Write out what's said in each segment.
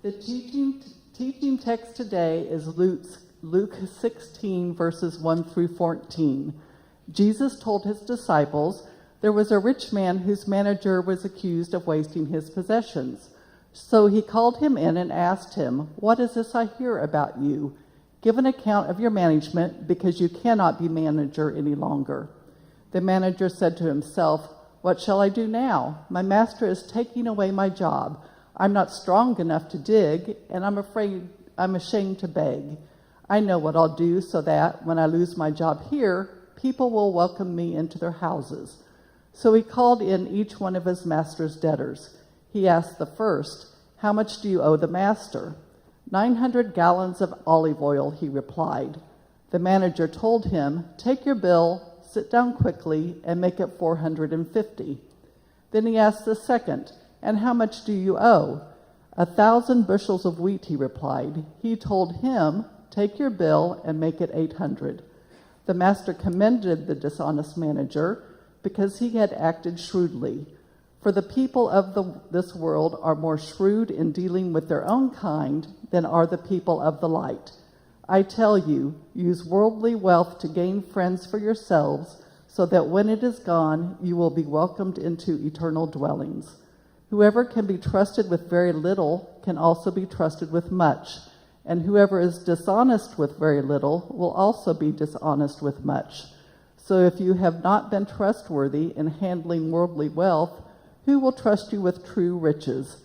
The teaching text today is Luke 16, verses 1 through 14. Jesus told his disciples, there was a rich man whose manager was accused of wasting his possessions. So he called him in and asked him, what is this I hear about you? Give an account of your management, because you cannot be manager any longer. The manager said to himself, what shall I do now? My master is taking away my job. I'm not strong enough to dig, and I'm ashamed to beg. I know what I'll do so that when I lose my job here, people will welcome me into their houses. So he called in each one of his master's debtors. He asked the first, how much do you owe the master? 900 gallons of olive oil, he replied. The manager told him, take your bill, sit down quickly, and make it 450. Then he asked the second, and how much do you owe? 1,000 bushels of wheat, he replied. He told him, take your bill and make it 800. The master commended the dishonest manager because he had acted shrewdly. For the people of this world are more shrewd in dealing with their own kind than are the people of the light. I tell you, use worldly wealth to gain friends for yourselves, so that when it is gone, you will be welcomed into eternal dwellings. Whoever can be trusted with very little can also be trusted with much, and whoever is dishonest with very little will also be dishonest with much. So if you have not been trustworthy in handling worldly wealth, who will trust you with true riches?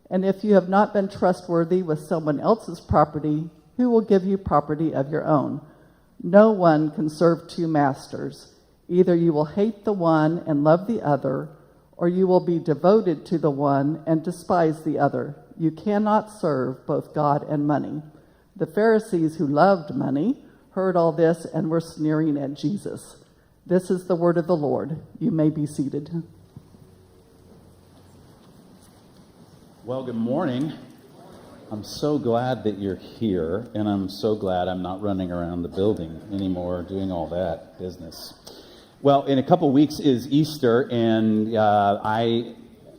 And if you have not been trustworthy with someone else's property, who will give you property of your own? No one can serve two masters. Either you will hate the one and love the other, or you will be devoted to the one and despise the other. You cannot serve both God and money. The Pharisees who loved money heard all this and were sneering at Jesus. This is the word of the Lord. You may be seated. Well, good morning. I'm so glad that you're here, and I'm so glad I'm not running around the building anymore doing all that business. Well, in a couple weeks is Easter, and I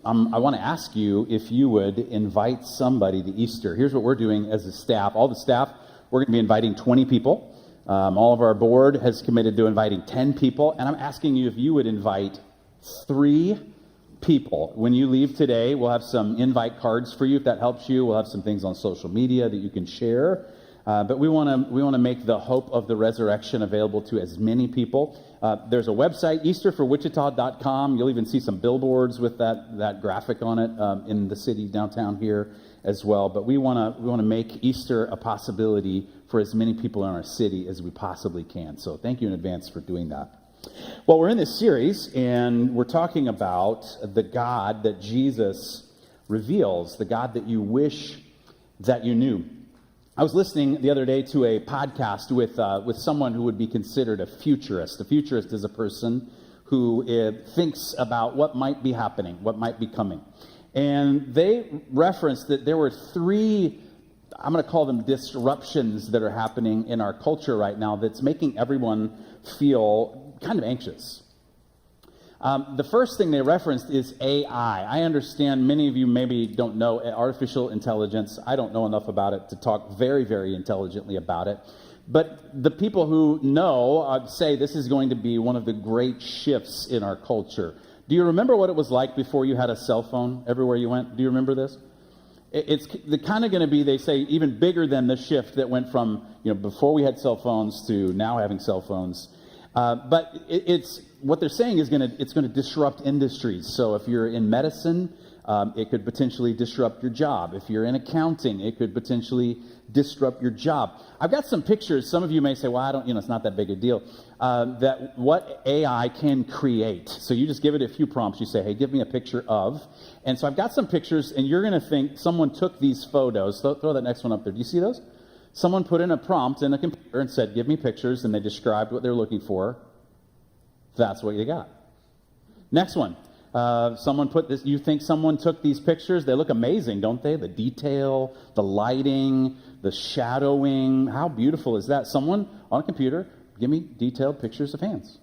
want to ask you if you would invite somebody to Easter. Here's what we're doing as a staff. All the staff, we're going to be inviting 20 people. All of our board has committed to inviting 10 people, and I'm asking you if you would invite 3 people. When you leave today, we'll have some invite cards for you if that helps you. We'll have some things on social media that you can share. But we want to make the hope of the resurrection available to as many people. There's a website, easterforwichita.com. You'll even see some billboards with that graphic on it in the city downtown here as well. But we want to make Easter a possibility for as many people in our city as we possibly can. So thank you in advance for doing that. Well, we're in this series, and we're talking about the God that Jesus reveals, the God that you wish that you knew. I was listening the other day to a podcast with someone who would be considered a futurist. A futurist is a person who thinks about what might be happening, what might be coming. And they referenced that there were 3, I'm going to call them disruptions that are happening in our culture right now that's making everyone feel kind of anxious. The first thing they referenced is AI. I understand many of you maybe don't know artificial intelligence. I don't know enough about it to talk very, very intelligently about it. But the people who know say this is going to be one of the great shifts in our culture. Do you remember what it was like before you had a cell phone everywhere you went? Do you remember this? It's kind of going to be, they say, even bigger than the shift that went from, before we had cell phones to now having cell phones. But it's what they're saying is it's going to disrupt industries. So if you're in medicine, it could potentially disrupt your job. If you're in accounting, it could potentially disrupt your job. I've got some pictures. Some of you may say, well, it's not that big a deal. That what AI can create. So you just give it a few prompts. You say, hey, give me a picture of. And so I've got some pictures, and you're going to think someone took these photos. Throw that next one up there. Do you see those? Someone put in a prompt in a computer and said, give me pictures, and they described what they're looking for. That's what you got. Next one. Someone put this, you think someone took these pictures? They look amazing, don't they? The detail, the lighting, the shadowing. How beautiful is that? Someone on a computer, give me detailed pictures of hands.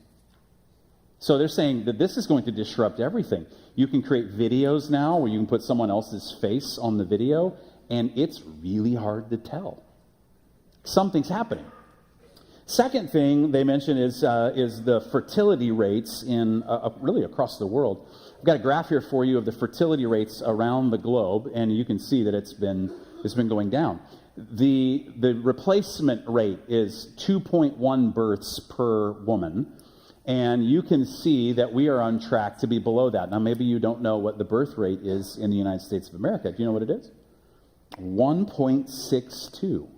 So they're saying that this is going to disrupt everything. You can create videos now where you can put someone else's face on the video, and it's really hard to tell. Something's happening. Second thing they mention is the fertility rates in really across the world. I've got a graph here for you of the fertility rates around the globe, and you can see that it's been going down. The replacement rate is 2.1 births per woman, and you can see that we are on track to be below that. Now, maybe you don't know what the birth rate is in the United States of America. Do you know what it is? 1.62.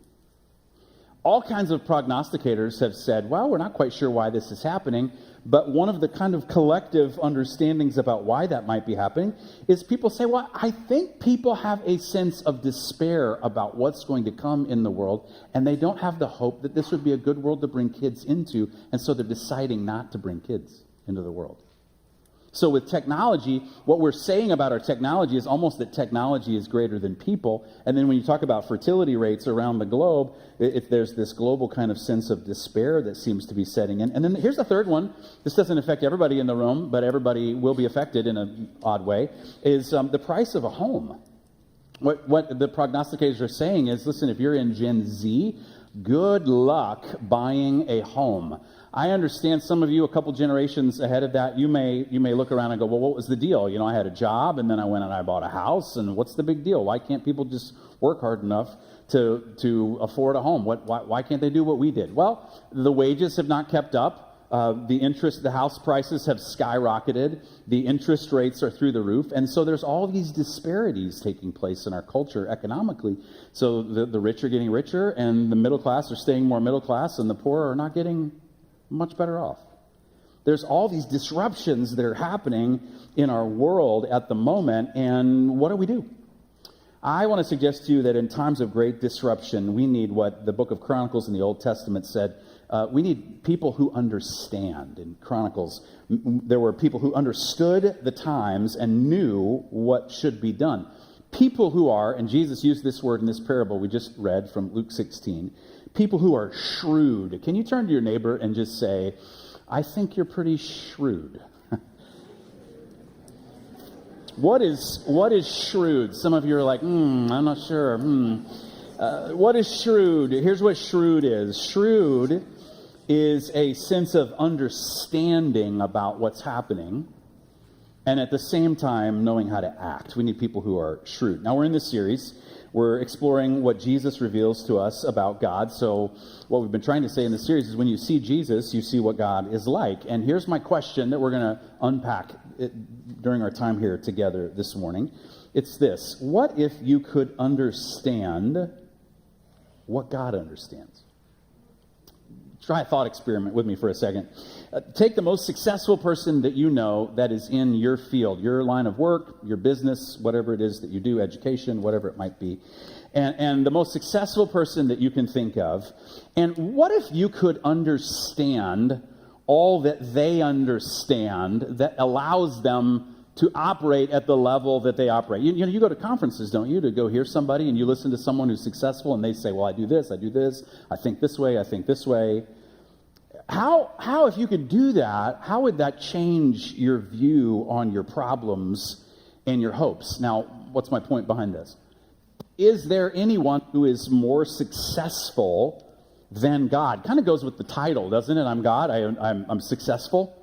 All kinds of prognosticators have said, well, we're not quite sure why this is happening, but one of the kind of collective understandings about why that might be happening is people say, well, I think people have a sense of despair about what's going to come in the world, and they don't have the hope that this would be a good world to bring kids into, and so they're deciding not to bring kids into the world. So with technology, what we're saying about our technology is almost that technology is greater than people. And then when you talk about fertility rates around the globe, there's this global kind of sense of despair that seems to be setting in. And then here's the third one. This doesn't affect everybody in the room, but everybody will be affected in an odd way, is the price of a home. What the prognosticators are saying is, listen, if you're in Gen Z, good luck buying a home. I understand some of you a couple generations ahead of that, you may look around and go, well, what was the deal? You know, I had a job, and then I went and I bought a house, and what's the big deal? Why can't people just work hard enough to afford a home? Why can't they do what we did? Well, the wages have not kept up. The house prices have skyrocketed. The interest rates are through the roof. And so there's all these disparities taking place in our culture economically. So the rich are getting richer, and the middle class are staying more middle class, and the poor are not getting much better off. There's all these disruptions that are happening in our world at the moment, and what do? I want to suggest to you that in times of great disruption, we need what the book of Chronicles in the Old Testament said. We need people who understand. In Chronicles, there were people who understood the times and knew what should be done. People who are, and Jesus used this word in this parable we just read from Luke 16, people who are shrewd. Can you turn to your neighbor and just say, I think you're pretty shrewd? What is shrewd? Some of you are like, I'm not sure. What is shrewd? Here's what shrewd is. Shrewd is a sense of understanding about what's happening, and at the same time knowing how to act. We need people who are shrewd. Now, we're in this series. We're exploring what Jesus reveals to us about God. So what we've been trying to say in this series is when you see Jesus, you see what God is like. And here's my question that we're going to unpack during our time here together this morning. It's this: what if you could understand what God understands? Try a thought experiment with me for a second. Take the most successful person that you know that is in your field, your line of work, your business, whatever it is that you do, education, whatever it might be, and the most successful person that you can think of. And what if you could understand all that they understand that allows them to operate at the level that they operate? You go to conferences, don't you, to go hear somebody, and you listen to someone who's successful, and they say, well, I do this, I think this way. How, if you could do that, how would that change your view on your problems and your hopes? Now, what's my point behind this? Is there anyone who is more successful than God? Kind of goes with the title, doesn't it? I'm God, I'm successful.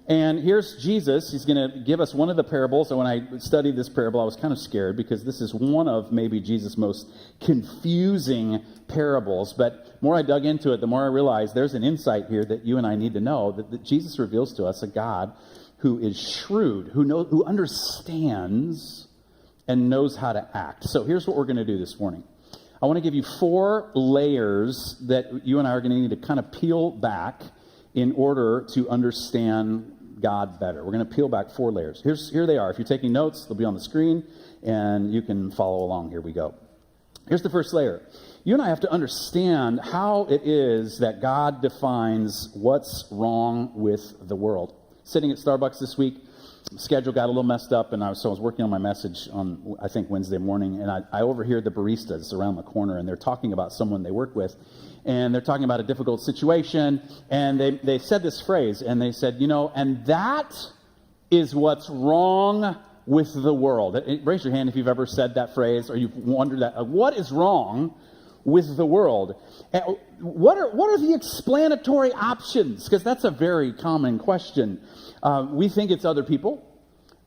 And here's Jesus. He's going to give us one of the parables. And when I studied this parable, I was kind of scared because this is one of maybe Jesus' most confusing parables. But the more I dug into it, the more I realized there's an insight here that you and I need to know, that Jesus reveals to us a God who is shrewd, who understands and knows how to act. So here's what we're going to do this morning. I want to give you 4 layers that you and I are going to need to kind of peel back in order to understand God better. We're going to peel back 4 layers. Here they are. If you're taking notes, they'll be on the screen, and you can follow along. Here we go. Here's the first layer. You and I have to understand how it is that God defines what's wrong with the world. Sitting at Starbucks this week, schedule got a little messed up, and I was working on my message on, I think, Wednesday morning, and I overhear the baristas around the corner, and they're talking about someone they work with, and they're talking about a difficult situation, and they said this phrase, and they said, and that is what's wrong with the world? Raise your hand if you've ever said that phrase or you've wondered that. What is wrong with the world? What are the explanatory options? Because that's a very common question. We think it's other people.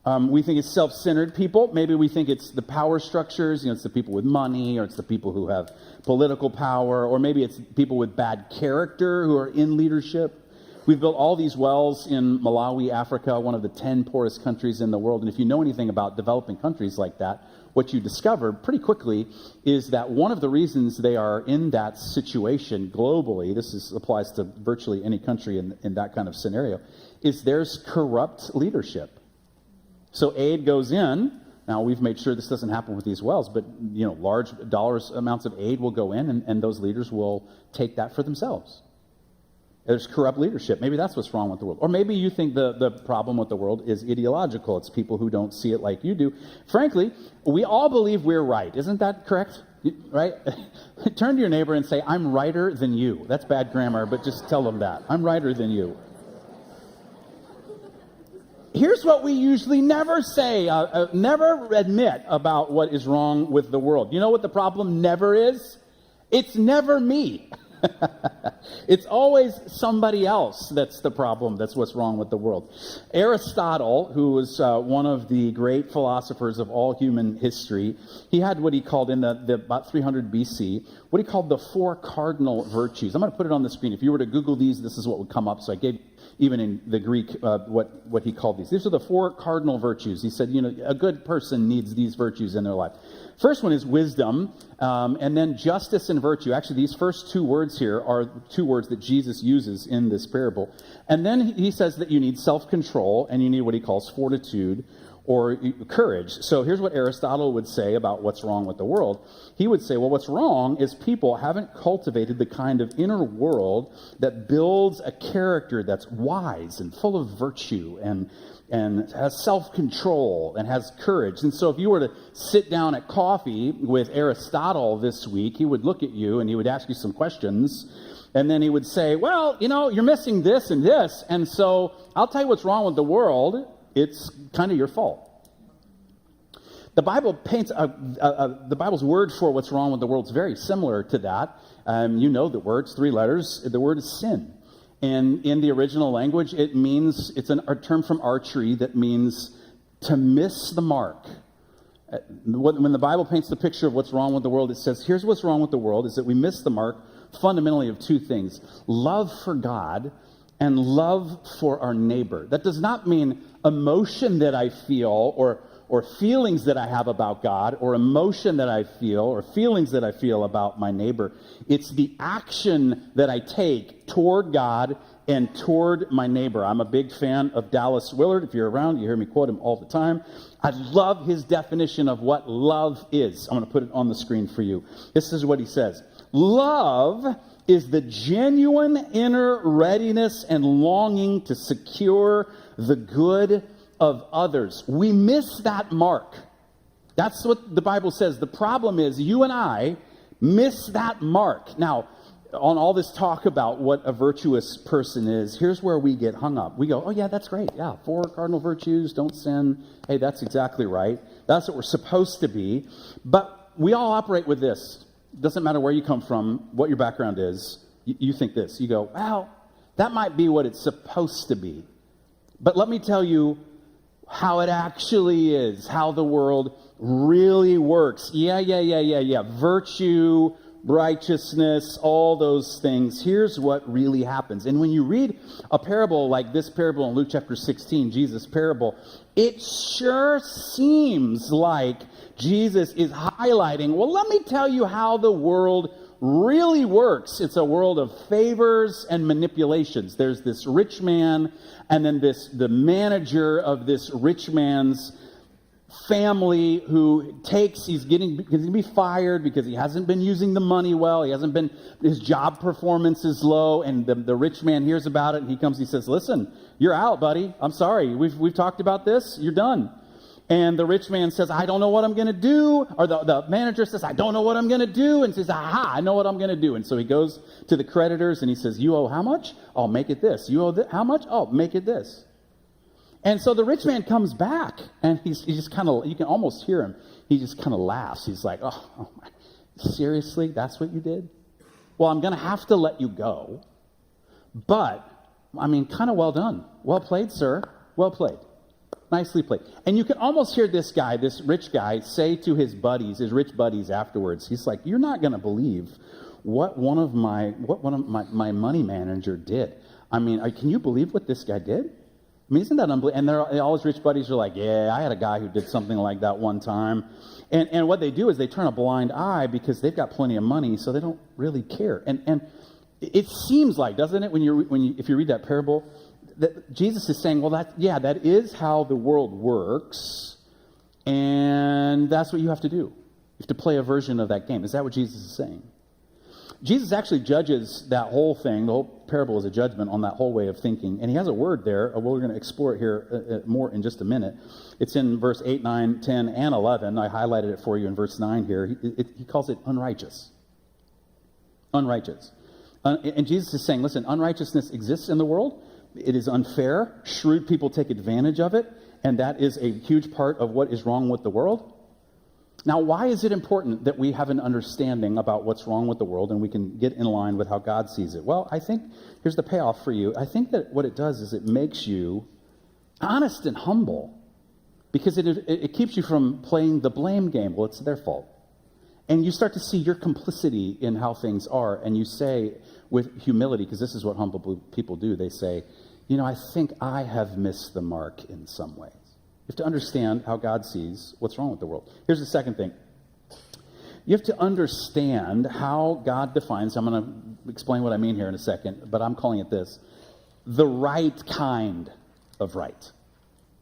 We think it's self-centered people. Maybe we think it's the power structures. It's the people with money, or it's the people who have political power, or maybe it's people with bad character who are in leadership. We've built all these wells in Malawi, Africa, one of the 10 poorest countries in the world. And if you know anything about developing countries like that, what you discover pretty quickly is that one of the reasons they are in that situation globally, applies to virtually any country in that kind of scenario, is there's corrupt leadership. So aid goes in. Now, we've made sure this doesn't happen with these wells, but large amounts of aid will go in, and those leaders will take that for themselves. There's corrupt leadership. Maybe that's what's wrong with the world. Or maybe you think the problem with the world is ideological. It's people who don't see it like you do. Frankly, we all believe we're right. Isn't that correct? Right? Turn to your neighbor and say, I'm righter than you. That's bad grammar, but just tell them that. I'm righter than you. Here's what we usually never say, never admit about what is wrong with the world. You know what the problem never is? It's never me. It's always somebody else that's the problem. That's what's wrong with the world. Aristotle, who was one of the great philosophers of all human history, he had what he called in the about 300 BC, what he called the 4 cardinal virtues. I'm going to put it on the screen. If you were to Google these, this is what would come up. So I gave, even in the Greek, what he called these. These are the 4 cardinal virtues. He said, a good person needs these virtues in their life. First one is wisdom, and then justice and virtue. Actually, these first 2 words here are 2 words that Jesus uses in this parable. And then he says that you need self-control, and you need what he calls fortitude or courage. So here's what Aristotle would say about what's wrong with the world. He would say, well, what's wrong is people haven't cultivated the kind of inner world that builds a character that's wise and full of virtue and has self-control and has courage. And so if you were to sit down at coffee with Aristotle this week, he would look at you and he would ask you some questions. And then he would say, well, you're missing this and this. And so I'll tell you what's wrong with the world. It's kind of your fault. The Bible paints the Bible's word for what's wrong with the world is very similar to that. You know the word, it's 3 letters. The word is sin. And in the original language, it's a term from archery that means to miss the mark. When the Bible paints the picture of what's wrong with the world, it says, here's what's wrong with the world, is that we miss the mark fundamentally of 2 things. Love for God and love for our neighbor. That does not mean emotion that I feel or feelings that I have about God, or emotion that I feel, or feelings that I feel about my neighbor. It's the action that I take toward God and toward my neighbor. I'm a big fan of Dallas Willard. If you're around, you hear me quote him all the time. I love his definition of what love is. I'm going to put it on the screen for you. This is what he says. Love is the genuine inner readiness and longing to secure the good of others. We miss that mark. That's what the Bible says. The problem is you and I miss that mark. Now, on all this talk about what a virtuous person is, here's where we get hung up. We go, oh yeah, that's great. Yeah, 4 cardinal virtues, don't sin. Hey, that's exactly right. That's what we're supposed to be. But we all operate with this. Doesn't matter where you come from, what your background is. You think this. You go, well, that might be what it's supposed to be. But let me tell you how it actually is, how the world really works. Yeah. Virtue, righteousness, all those things. Here's what really happens. And when you read a parable like this parable in Luke chapter 16, Jesus' parable, it sure seems like Jesus is highlighting, well, let me tell you how the world really works. It's a world of favors and manipulations. There's this rich man, and then the manager of this rich man's family who he's going to be fired because he hasn't been using the money well. His job performance is low, and the rich man hears about it, and he comes, he says, listen, you're out, buddy. I'm sorry. We've talked about this. You're done. And the rich man says, I don't know what I'm going to do. Or the manager says, I don't know what I'm going to do. And says, aha, I know what I'm going to do. And so he goes to the creditors and he says, you owe how much? I'll make it this. You owe how much? Oh, make it this. And so the rich man comes back, and he just kind of, you can almost hear him. He just kind of laughs. He's like, oh my, seriously? That's what you did? Well, I'm going to have to let you go. But, I mean, kind of well done. Well played, sir. Well played. Nicely played. And you can almost hear this guy, this rich guy, say to his buddies, his rich buddies afterwards, he's like, you're not going to believe what one of my money manager did. I mean, can you believe what this guy did? I mean, isn't that unbelievable? And all his rich buddies are like, yeah, I had a guy who did something like that one time. And what they do is they turn a blind eye because they've got plenty of money, so they don't really care. And it seems like, doesn't it, if you read that parable, that Jesus is saying, well, that is how the world works, and that's what you have to do. You have to play a version of that game. Is that what Jesus is saying? Jesus actually judges that whole thing. The whole parable is a judgment on that whole way of thinking. And he has a word there. We're going to explore it here more in just a minute. It's in verse 8, 9, 10, and 11. I highlighted it for you in verse 9 here. He calls it unrighteous. Unrighteous. And Jesus is saying, listen, unrighteousness exists in the world. It is unfair. Shrewd people take advantage of it. And that is a huge part of what is wrong with the world. Now, why is it important that we have an understanding about what's wrong with the world and we can get in line with how God sees it? Well, I think, here's the payoff for you. I think that what it does is it makes you honest and humble because it keeps you from playing the blame game. Well, it's their fault. And you start to see your complicity in how things are, and you say with humility, because this is what humble people do, they say, I think I have missed the mark in some ways. You have to understand how God sees what's wrong with the world. Here's the second thing. You have to understand how God defines, I'm going to explain what I mean here in a second, but I'm calling it this, the right kind of right.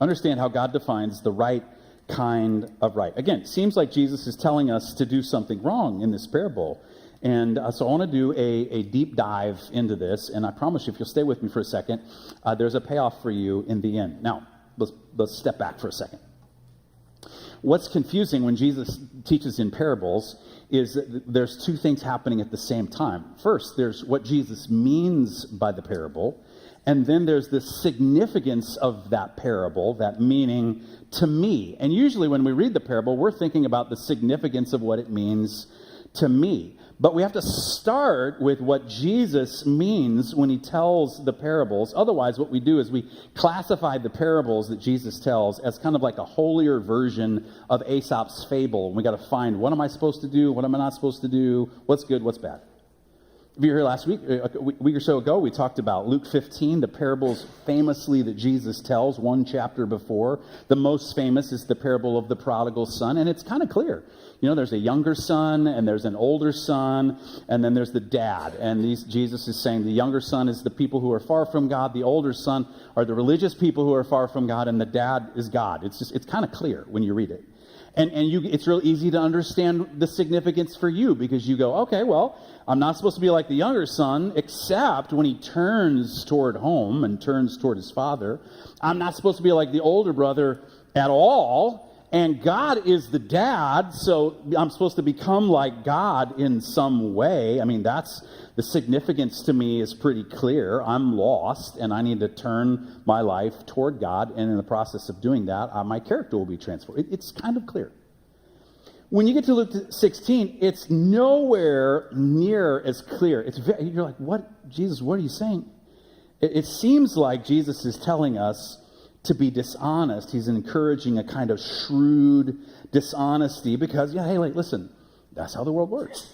Understand how God defines the right kind of right. Again, it seems like Jesus is telling us to do something wrong in this parable. And so I want to do a deep dive into this, and I promise you, if you'll stay with me for a second, there's a payoff for you in the end. Now, let's step back for a second. What's confusing when Jesus teaches in parables is that there's two things happening at the same time. First, there's what Jesus means by the parable, and then there's the significance of that parable, that meaning to me. And usually when we read the parable, we're thinking about the significance of what it means to me. But we have to start with what Jesus means when he tells the parables. Otherwise, what we do is we classify the parables that Jesus tells as kind of like a holier version of Aesop's fable. And we got to find, what am I supposed to do? What am I not supposed to do? What's good? What's bad? If you were here last week, a week or so ago, we talked about Luke 15, the parables famously that Jesus tells one chapter before. The most famous is the parable of the prodigal son, and it's kind of clear. There's a younger son, and there's an older son, and then there's the dad. And Jesus is saying the younger son is the people who are far from God, the older son are the religious people who are far from God, and the dad is God. It's kind of clear when you read it. And it's real easy to understand the significance for you because you go, okay, well, I'm not supposed to be like the younger son, except when he turns toward home and turns toward his father. I'm not supposed to be like the older brother at all. And God is the dad, so I'm supposed to become like God in some way. I mean, that's the significance to me is pretty clear. I'm lost, and I need to turn my life toward God. And in the process of doing that, my character will be transformed. It's kind of clear. When you get to Luke 16, it's nowhere near as clear. You're like, what, Jesus, what are you saying? It seems like Jesus is telling us to be dishonest. He's encouraging a kind of shrewd dishonesty because, hey, listen, that's how the world works.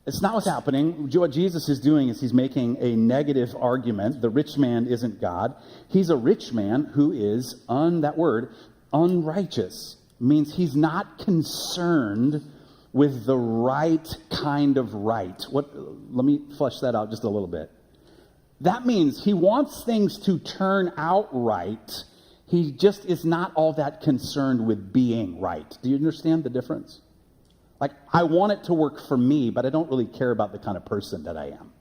It's not what's happening. What Jesus is doing is he's making a negative argument. The rich man isn't God. He's a rich man who is, that word, unrighteous. Means he's not concerned with the right kind of right. Let me flesh that out just a little bit. That means he wants things to turn out right. He just is not all that concerned with being right. Do you understand the difference? Like, I want it to work for me, but I don't really care about the kind of person that I am.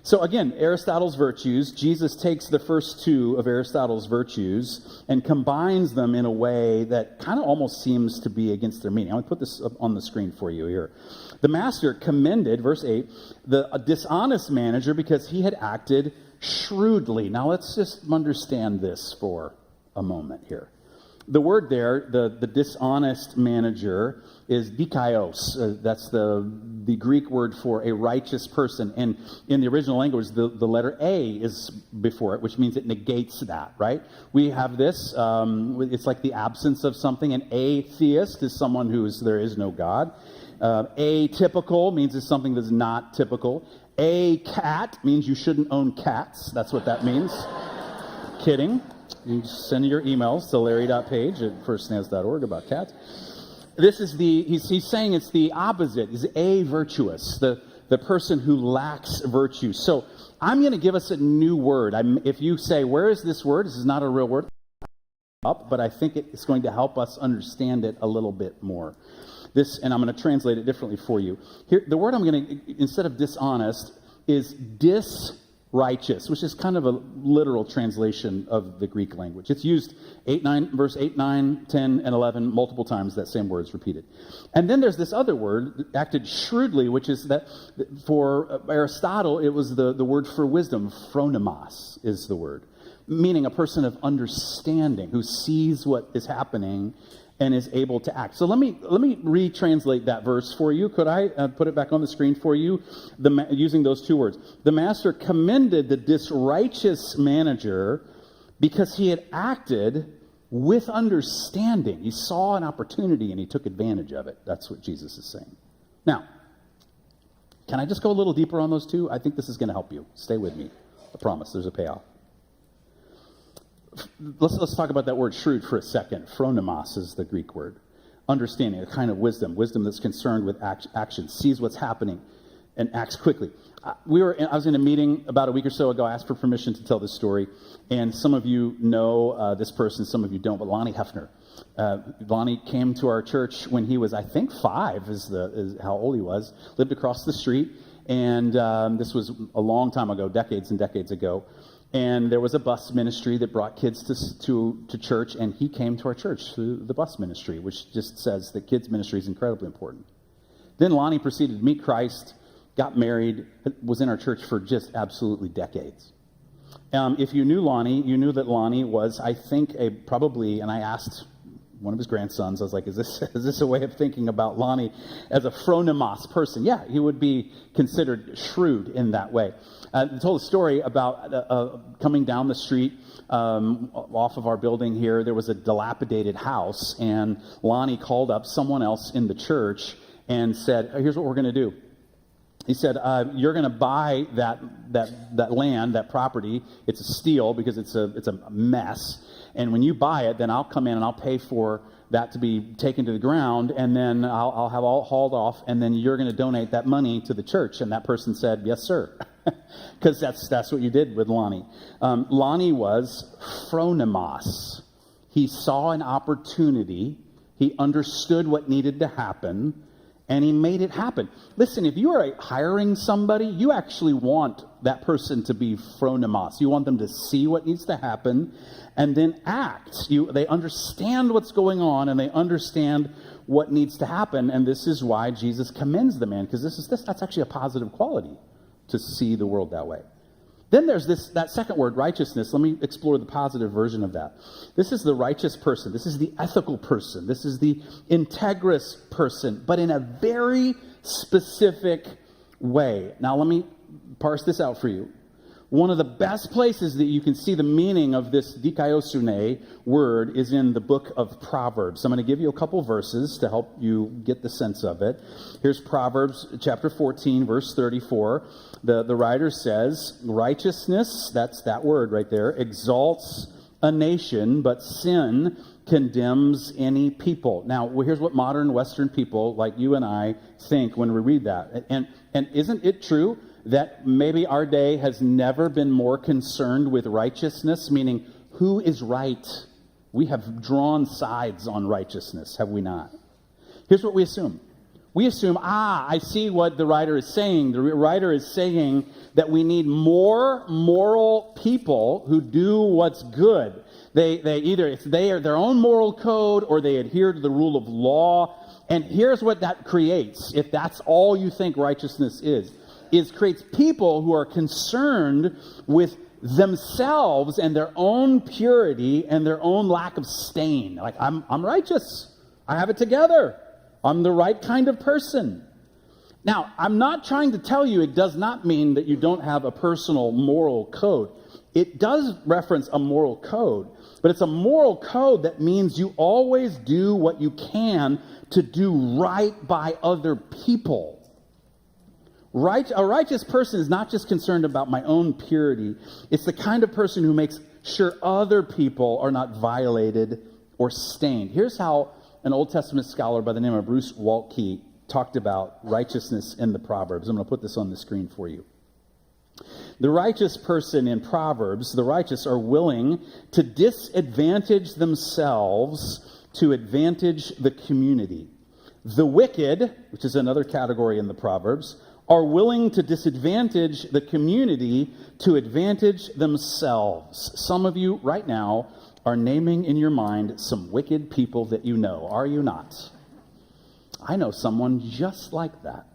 So again, Aristotle's virtues, Jesus takes the first two of Aristotle's virtues and combines them in a way that kind of almost seems to be against their meaning. I'm going to put this up on the screen for you here. The master commended, verse 8, a dishonest manager because he had acted shrewdly. Now let's just understand this for a moment here. The word there, the dishonest manager, is dikaios. That's the Greek word for a righteous person. And in the original language, the letter A is before it, which means it negates that, right? We have this, it's like the absence of something. An atheist is someone there is no God. Atypical means it's something that's not typical. A cat means you shouldn't own cats. That's what that means. Kidding. You send your emails to larry.page@firststance.org about cats. This is he's saying it's the opposite. He's avirtuous, the person who lacks virtue. So I'm going to give us a new word. If you say, where is this word? This is not a real word. But I think it's going to help us understand it a little bit more. And I'm going to translate it differently for you. Here, the word I'm going to, instead of dishonest, is disrighteous, which is kind of a literal translation of the Greek language. It's used verse 8, 9, 10, and 11 multiple times. That same word is repeated. And then there's this other word, acted shrewdly, which is that for Aristotle, it was the word for wisdom. Phronimos is the word, meaning a person of understanding who sees what is happening and is able to act. So let me retranslate that verse for you. Could I put it back on the screen for you? Using those two words. The master commended the disrighteous manager because he had acted with understanding. He saw an opportunity and he took advantage of it. That's what Jesus is saying. Now, can I just go a little deeper on those two? I think this is going to help you. Stay with me. I promise. There's a payoff. Let's talk about that word shrewd for a second. Phronimos is the Greek word. Understanding, a kind of wisdom that's concerned with action, sees what's happening, and acts quickly. I was in a meeting about a week or so ago. I asked for permission to tell this story, and some of you know this person, some of you don't, but Lonnie Hefner. Lonnie came to our church when he was, I think, 5 is how old he was, lived across the street, and this was a long time ago, decades and decades ago. And there was a bus ministry that brought kids to church, and he came to our church through the bus ministry, which just says that kids ministry is incredibly important. Then Lonnie proceeded to meet Christ, got married, was in our church for just absolutely decades. If you knew Lonnie, you knew that Lonnie was, I think, and I asked one of his grandsons, I was like, is this a way of thinking about Lonnie as a phronimos person? Yeah, he would be considered shrewd in that way. I told a story about coming down the street off of our building here. There was a dilapidated house, and Lonnie called up someone else in the church and said, here's what we're going to do. He said, you're going to buy that land, that property. It's a steal because it's a mess. And when you buy it, then I'll come in and I'll pay for that to be taken to the ground, and then I'll have all hauled off, and then you're going to donate that money to the church. And that person said, yes, sir. Because that's what you did with Lonnie. Lonnie was phronimos. He saw an opportunity. He understood what needed to happen, and he made it happen. Listen, if you are hiring somebody, you actually want that person to be phronimos. You want them to see what needs to happen and then act. They understand what's going on, and they understand what needs to happen. And this is why Jesus commends the man, because that's actually a positive quality, to see the world that way. Then there's that second word, righteousness. Let me explore the positive version of that. This is the righteous person. This is the ethical person. This is the integrous person, but in a very specific way. Now, let me parse this out for you. One of the best places that you can see the meaning of this dikaiosune word is in the book of Proverbs. I'm going to give you a couple verses to help you get the sense of it. Here's Proverbs chapter 14, verse 34. The writer says, righteousness, that's that word right there, exalts a nation, but sin condemns any people. Now, here's what modern Western people like you and I think when we read that. And isn't it true that maybe our day has never been more concerned with righteousness, meaning who is right? We have drawn sides on righteousness, have we not? Here's what we assume. We assume, I see what the writer is saying. The writer is saying that we need more moral people who do what's good. They either they are their own moral code or they adhere to the rule of law. And here's what that creates, if that's all you think righteousness is creates people who are concerned with themselves and their own purity and their own lack of stain. Like, I'm righteous. I have it together. I'm the right kind of person. Now, I'm not trying to tell you it does not mean that you don't have a personal moral code. It does reference a moral code, but it's a moral code that means you always do what you can to do right by other people. A righteous person is not just concerned about my own purity. It's the kind of person who makes sure other people are not violated or stained. Here's how an Old Testament scholar by the name of Bruce Waltke talked about righteousness in the Proverbs. I'm going to put this on the screen for you. The righteous person in Proverbs, the righteous are willing to disadvantage themselves to advantage the community. The wicked, which is another category in the Proverbs, are willing to disadvantage the community to advantage themselves. Some of you right now are naming in your mind some wicked people that you know, are you not? I know someone just like that.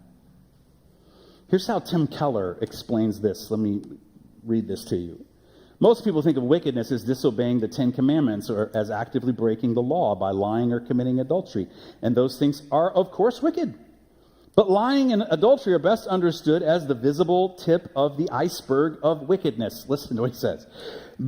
Here's how Tim Keller explains this. Let me read this to you. Most people think of wickedness as disobeying the Ten Commandments or as actively breaking the law by lying or committing adultery. And those things are, of course, wicked. But lying and adultery are best understood as the visible tip of the iceberg of wickedness. Listen to what he says.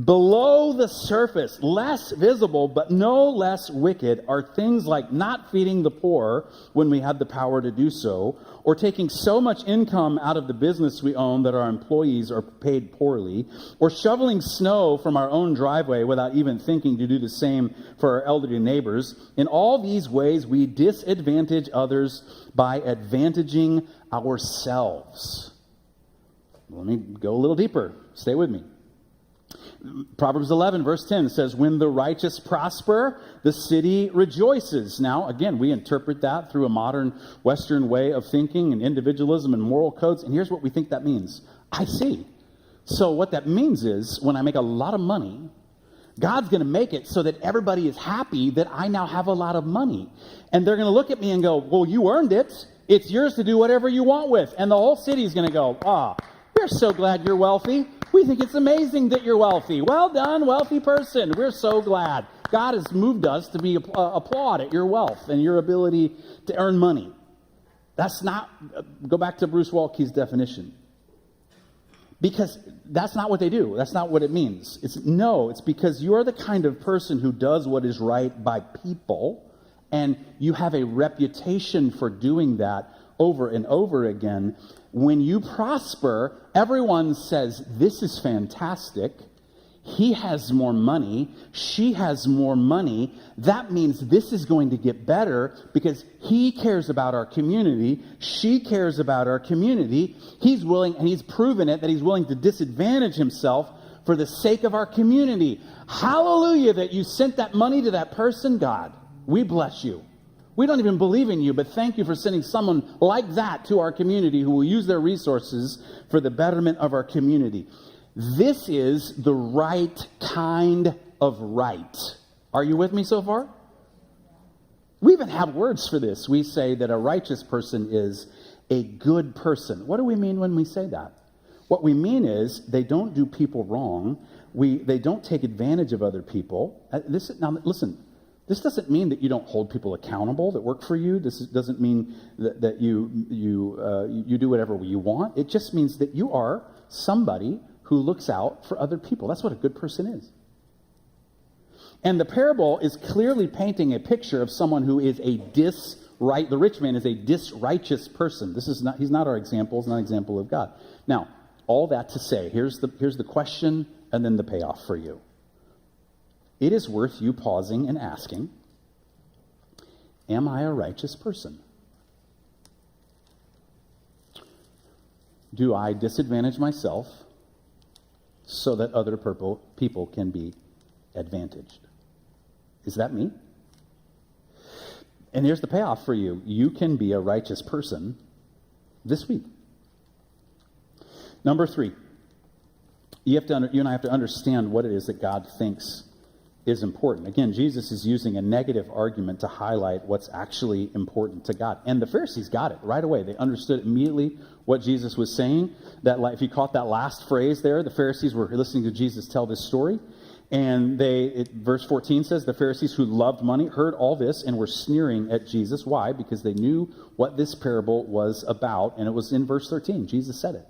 Below the surface, less visible but no less wicked, are things like not feeding the poor when we had the power to do so, or taking so much income out of the business we own that our employees are paid poorly, or shoveling snow from our own driveway without even thinking to do the same for our elderly neighbors. In all these ways, we disadvantage others by advantaging ourselves. Let me go a little deeper. Stay with me. Proverbs 11, verse 10 says, when the righteous prosper, the city rejoices. Now, again, we interpret that through a modern Western way of thinking and individualism and moral codes. And here's what we think that means. I see. So what that means is when I make a lot of money, God's going to make it so that everybody is happy that I now have a lot of money. And they're going to look at me and go, well, you earned it. It's yours to do whatever you want with. And the whole city is going to go, we're so glad you're wealthy. We think it's amazing that you're wealthy. Well done, wealthy person. We're so glad. God has moved us to be applaud at your wealth and your ability to earn money. That's not, go back to Bruce Waltke's definition. Because that's not what they do. That's not what it means. It's because you're the kind of person who does what is right by people, and you have a reputation for doing that over and over again. When you prosper, everyone says, this is fantastic. He has more money. She has more money. That means this is going to get better because he cares about our community. She cares about our community. He's willing, and he's proven it, that he's willing to disadvantage himself for the sake of our community. Hallelujah that you sent that money to that person, God. We bless you. We don't even believe in you, but thank you for sending someone like that to our community who will use their resources for the betterment of our community. This is the right kind of right. Are you with me so far? We even have words for this. We say that a righteous person is a good person. What do we mean when we say that? What we mean is they don't do people wrong. They don't take advantage of other people. Now, listen. This doesn't mean that you don't hold people accountable that work for you. This doesn't mean that you do whatever you want. It just means that you are somebody who looks out for other people. That's what a good person is. And the parable is clearly painting a picture of someone who is the rich man is a disrighteous person. He's not our example. He's not an example of God. Now, all that to say, here's the question and then the payoff for you. It is worth you pausing and asking, am I a righteous person? Do I disadvantage myself so that other people can be advantaged? Is that me? And here's the payoff for you. You can be a righteous person this week. Number 3, you and I have to understand what it is that God thinks is important. Again, Jesus is using a negative argument to highlight what's actually important to God. And the Pharisees got it right away. They understood immediately what Jesus was saying. That, if you caught that last phrase there, the Pharisees were listening to Jesus tell this story. And verse 14 says, the Pharisees who loved money heard all this and were sneering at Jesus. Why? Because they knew what this parable was about. And it was in verse 13. Jesus said it.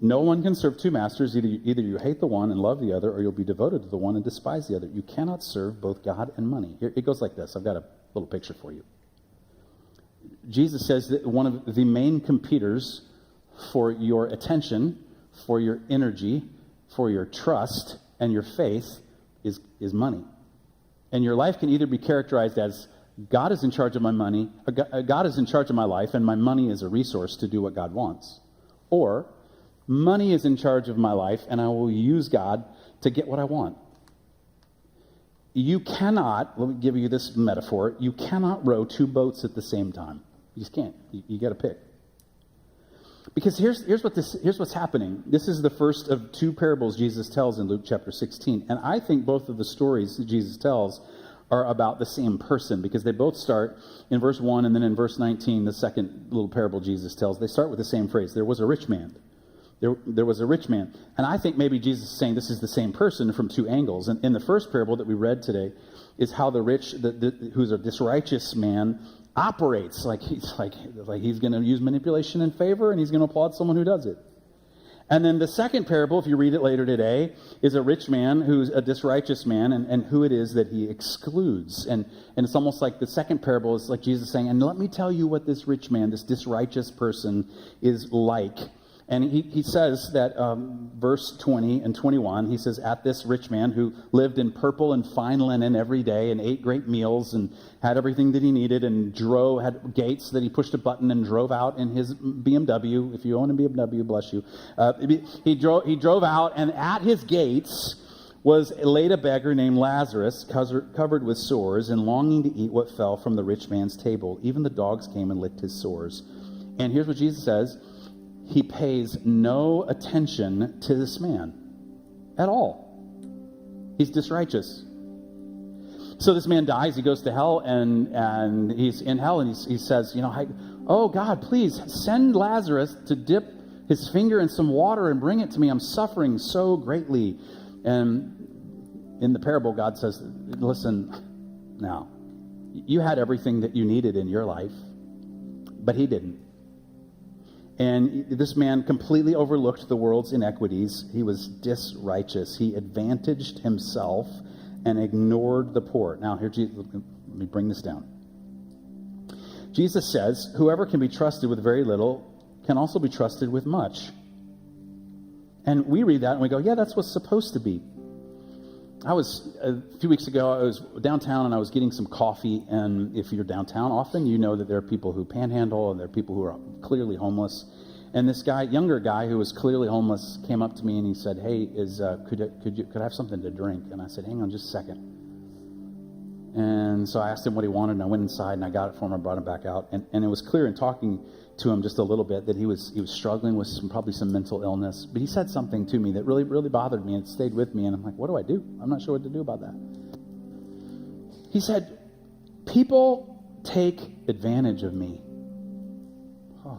No one can serve two masters. Either you hate the one and love the other, or you'll be devoted to the one and despise the other. You cannot serve both God and money. Here, it goes like this. I've got a little picture for you. Jesus says that one of the main competitors for your attention, for your energy, for your trust, and your faith is money. And your life can either be characterized as God is in charge of my money, God is in charge of my life, and my money is a resource to do what God wants. Or money is in charge of my life, and I will use God to get what I want. You cannot, let me give you this metaphor, you cannot row two boats at the same time. You just can't. You got to pick. Because here's what's happening. This is the first of two parables Jesus tells in Luke chapter 16. And I think both of the stories that Jesus tells are about the same person, because they both start in verse 1 and then in verse 19, the second little parable Jesus tells. They start with the same phrase. There was a rich man. There was a rich man. And I think maybe Jesus is saying this is the same person from two angles. And in the first parable that we read today is how the rich, who's this righteous man, operates. Like he's going to use manipulation and favor, and he's going to applaud someone who does it. And then the second parable, if you read it later today, is a rich man who's a disrighteous man, and who it is that he excludes. And it's almost like the second parable is like Jesus saying, and let me tell you what this rich man, this disrighteous person is like. And he says that, verse 20 and 21, he says, at this rich man who lived in purple and fine linen every day and ate great meals and had everything that he needed and had gates that he pushed a button and drove out in his BMW. If you own a BMW, bless you. He drove out, and at his gates was laid a beggar named Lazarus, covered with sores and longing to eat what fell from the rich man's table. Even the dogs came and licked his sores. And here's what Jesus says. He pays no attention to this man at all. He's disrighteous. So this man dies. He goes to hell, and he's in hell, and he says, oh God, please send Lazarus to dip his finger in some water and bring it to me. I'm suffering so greatly. And in the parable, God says, listen, now, you had everything that you needed in your life, but he didn't. And this man completely overlooked the world's inequities. He was disrighteous. He advantaged himself and ignored the poor. Now, here, let me bring this down. Jesus says, whoever can be trusted with very little can also be trusted with much. And we read that and we go, yeah, that's what's supposed to be. A few weeks ago, I was downtown and I was getting some coffee. And if you're downtown often, you know that there are people who panhandle and there are people who are clearly homeless. And this younger guy who was clearly homeless came up to me and he said, hey, could I have something to drink? And I said, hang on just a second. And so I asked him what he wanted, and I went inside and I got it for him. I brought him back out. And it was clear in talking to him just a little bit that he was struggling with probably some mental illness. But he said something to me that really, really bothered me and it stayed with me. And I'm like, what do I do? I'm not sure what to do about that. He said, people take advantage of me. Huh.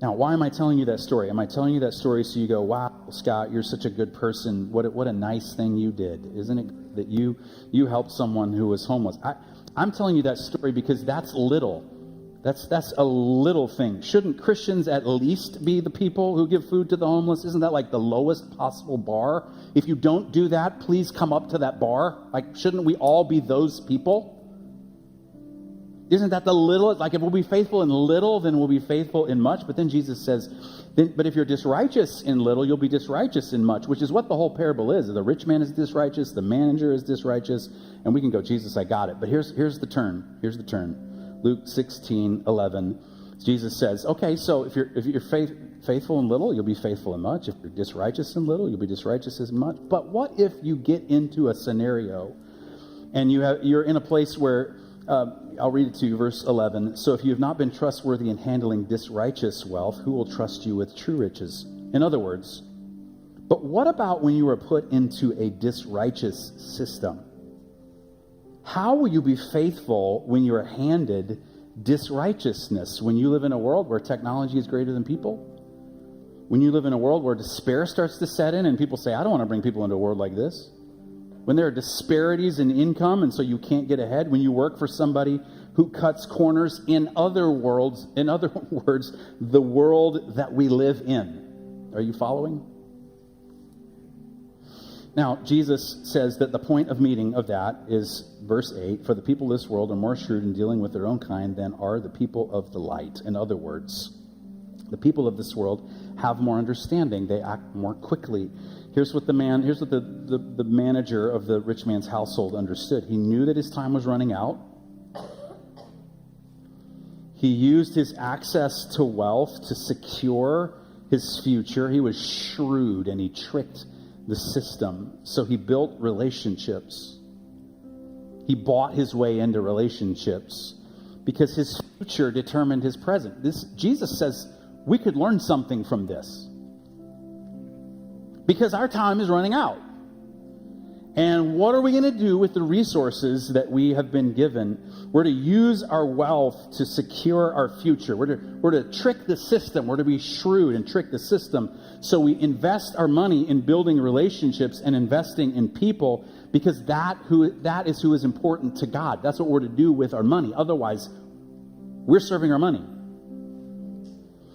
Now, why am I telling you that story? Am I telling you that story so you go, wow, Scott, you're such a good person. What a nice thing you did. Isn't it that you helped someone who was homeless? I'm telling you that story because that's little. That's a little thing. Shouldn't Christians at least be the people who give food to the homeless? Isn't that like the lowest possible bar? If you don't do that, please come up to that bar. Like, shouldn't we all be those people? Isn't that the little? Like, if we'll be faithful in little, then we'll be faithful in much. But then Jesus says, but if you're disrighteous in little, you'll be disrighteous in much, which is what the whole parable is. The rich man is disrighteous, the manager is disrighteous, and we can go, Jesus, I got it. But here's the turn. Here's the turn. Luke 16:11, Jesus says, okay, so if you're faithful in little, you'll be faithful in much. If you're disrighteous in little, you'll be disrighteous in much. But what if you get into a scenario and you're in a place where, I'll read it to you, verse 11. So if you have not been trustworthy in handling disrighteous wealth, who will trust you with true riches? In other words, But what about when you are put into a disrighteous system? How will you be faithful when you are handed disrighteousness? When you live in a world where technology is greater than people? When you live in a world where despair starts to set in and people say, I don't want to bring people into a world like this. When there are disparities in income and so you can't get ahead. When you work for somebody who cuts corners, in other words, the world that we live in. Are you following? Now, Jesus says that the point of meeting of that is verse 8, for the people of this world are more shrewd in dealing with their own kind than are the people of the light. In other words, the people of this world have more understanding. They act more quickly. Here's what the manager of the rich man's household understood. He knew that his time was running out. He used his access to wealth to secure his future. He was shrewd and he tricked the system. So he built relationships. He bought his way into relationships because his future determined his present. Jesus says we could learn something from this because our time is running out. And what are we going to do with the resources that we have been given? We're to use our wealth to secure our future. We're to trick the system. We're to be shrewd and trick the system. So we invest our money in building relationships and investing in people because that is who is important to God. That's what we're to do with our money. Otherwise, we're serving our money.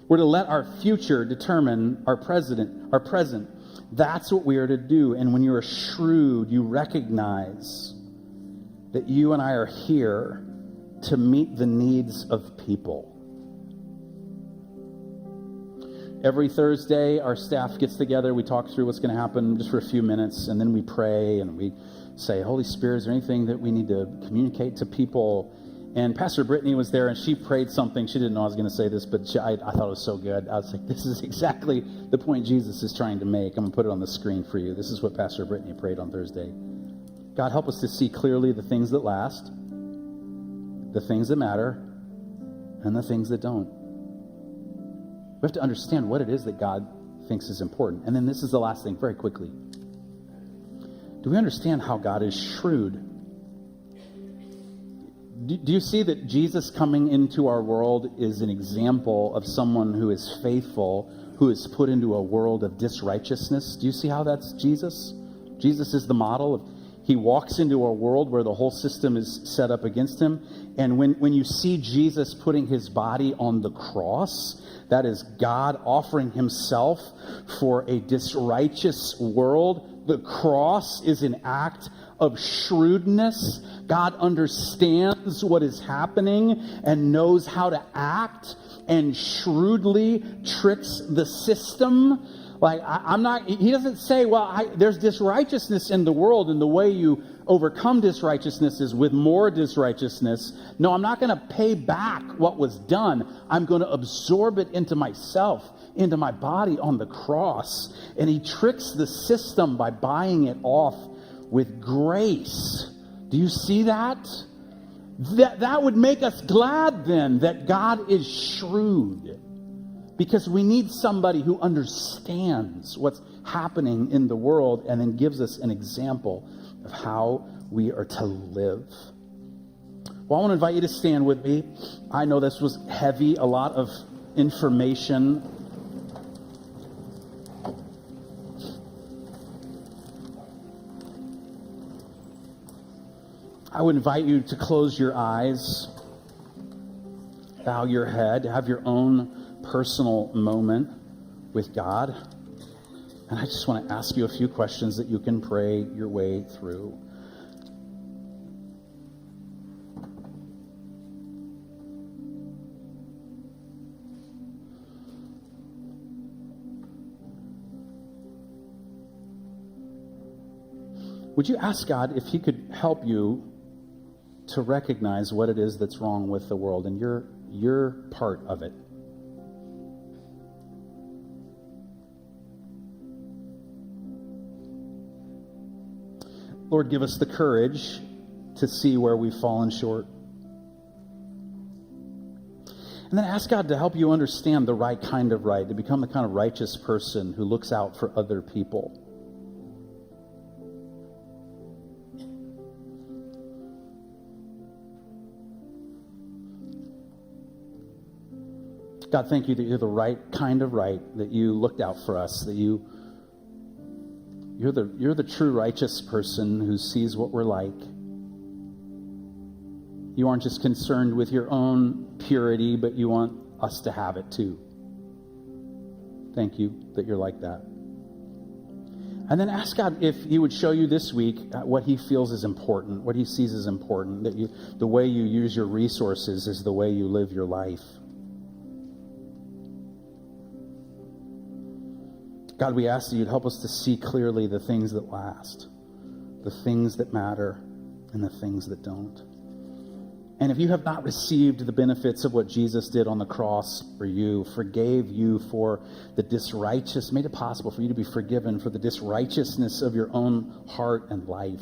We're to let our future determine our present. That's what we are to do. And when you are shrewd, you recognize that you and I are here to meet the needs of people. Every Thursday, our staff gets together. We talk through what's going to happen just for a few minutes, and then we pray and we say, Holy Spirit, is there anything that we need to communicate to people? And Pastor Brittany was there, and she prayed something. She didn't know I was going to say this, but I thought it was so good. I was like, this is exactly the point Jesus is trying to make. I'm going to put it on the screen for you. This is what Pastor Brittany prayed on Thursday. God, help us to see clearly the things that last, the things that matter, and the things that don't. We have to understand what it is that God thinks is important. And then this is the last thing, very quickly. Do we understand how God is shrewd? Do you see that Jesus coming into our world is an example of someone who is faithful, who is put into a world of disrighteousness? Do you see how that's Jesus? Jesus is the model of, he walks into a world where the whole system is set up against him. And when you see Jesus putting his body on the cross, that is God offering himself for a disrighteous world. The cross is an act of shrewdness. God understands what is happening and knows how to act and shrewdly tricks the system. Like, he doesn't say, there's disrighteousness in the world, and the way you overcome disrighteousness is with more disrighteousness. No, I'm not going to pay back what was done. I'm going to absorb it into myself, into my body on the cross. And he tricks the system by buying it off with grace. Do you see that? That would make us glad then that God is shrewd. Because we need somebody who understands what's happening in the world and then gives us an example of how we are to live. Well, I want to invite you to stand with me. I know this was heavy, a lot of information. I would invite you to close your eyes, bow your head, have your own personal moment with God. And I just want to ask you a few questions that you can pray your way through. Would you ask God if he could help you to recognize what it is that's wrong with the world and your part of it? Lord, give us the courage to see where we've fallen short. And then ask God to help you understand the right kind of right, to become the kind of righteous person who looks out for other people. God, thank you that you're the right kind of right, that you looked out for us, that you're the true righteous person who sees what we're like. You aren't just concerned with your own purity, but you want us to have it too. Thank you that you're like that. And then ask God if he would show you this week what he feels is important, what he sees as important, that the way you use your resources is the way you live your life. God, we ask that you'd help us to see clearly the things that last, the things that matter, and the things that don't. And if you have not received the benefits of what Jesus did on the cross for you, forgave you for the disrighteous, made it possible for you to be forgiven for the disrighteousness of your own heart and life,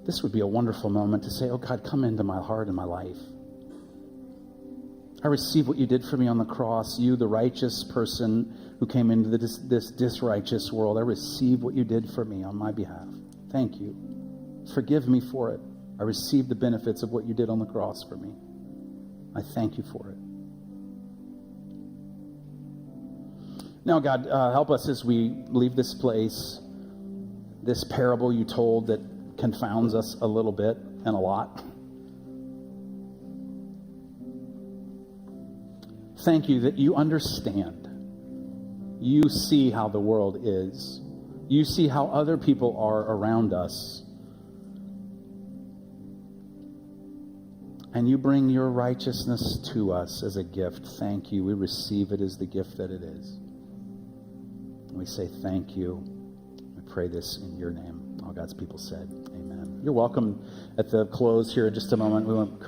this would be a wonderful moment to say, oh God, come into my heart and my life. I receive what you did for me on the cross. You, the righteous person who came into this disrighteous world, I receive what you did for me on my behalf. Thank you. Forgive me for it. I receive the benefits of what you did on the cross for me. I thank you for it. Now, God, help us as we leave this place. This parable you told that confounds us a little bit and a lot. Thank you that you understand. You see how the world is. You see how other people are around us. And you bring your righteousness to us as a gift. Thank you. We receive it as the gift that it is. We say thank you. We pray this in your name. All God's people said, amen. You're welcome at the close here in just a moment. We want